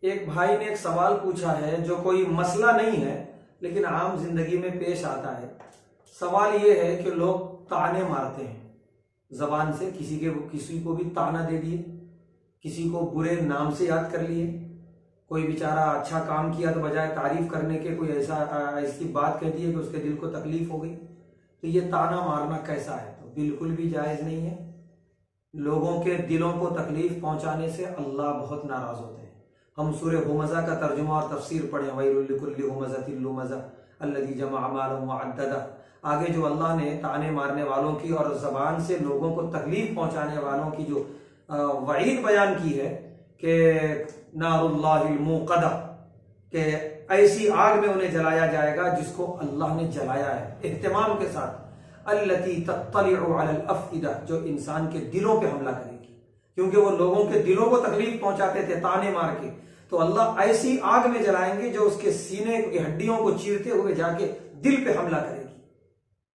ایک بھائی نے ایک سوال پوچھا ہے جو کوئی مسئلہ نہیں ہے لیکن عام زندگی میں پیش آتا ہے۔ سوال یہ ہے کہ لوگ طعنے مارتے ہیں زبان سے، کسی کو بھی طعنہ دے دیے، کسی کو برے نام سے یاد کر لیے، کوئی بیچارہ اچھا کام کیا تو بجائے تعریف کرنے کے کوئی ایسی بات کہہ دی ہے کہ اس کے دل کو تکلیف ہو گئی۔ تو یہ طعنہ مارنا کیسا ہے؟ تو بالکل بھی جائز نہیں ہے۔ لوگوں کے دلوں کو تکلیف پہنچانے سے اللہ بہت ناراض ہوتے ہیں۔ ہم سورہ ہمزہ کا ترجمہ اور تفسیر پڑھیں، وَيْلٌ لِكُلِّ هُمَزَةٍ لُمَزَةٍ الَّذِي جَمَعَ مَالًا وَعَدَّدَهُ۔ آگے جو اللہ نے طعنے مارنے والوں کی اور زبان سے لوگوں کو تکلیف پہنچانے والوں کی جو وعید بیان کی ہے کہ نار اللہ الموقدہ، کہ ایسی آگ میں انہیں جلایا جائے گا جس کو اللہ نے جلایا ہے اہتمام کے ساتھ، التی تطلع علی الافئدہ، جو انسان کے دلوں پہ حملہ کرے گی، کیونکہ وہ لوگوں کے دلوں کو تکلیف پہنچاتے تھے طعنے مار کے، تو اللہ ایسی آگ میں جلائیں گے جو اس کے سینے کی ہڈیوں کو چیرتے ہوئے جا کے دل پہ حملہ کرے گی۔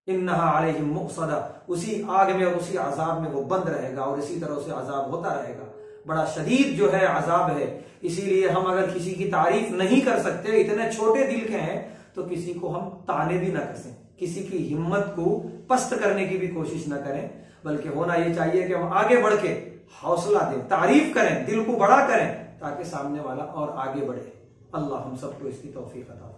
انہا علیہم مؤصدہ، اسی آگ میں اور اسی عذاب میں وہ بند رہے گا، اور اسی طرح سے عذاب ہوتا رہے گا۔ بڑا شدید جو ہے عذاب ہے۔ اسی لیے ہم اگر کسی کی تعریف نہیں کر سکتے، اتنے چھوٹے دل کے ہیں، تو کسی کو ہم طعنے بھی نہ کریں، کسی کی ہمت کو پست کرنے کی بھی کوشش نہ کریں، بلکہ ہونا یہ چاہیے کہ ہم آگے بڑھ کے حوصلہ دیں، تعریف کریں، دل کو بڑا کریں، تاکہ سامنے والا اور آگے بڑھے۔ اللہ ہم سب کو اس کی توفیق عطا فرمائے۔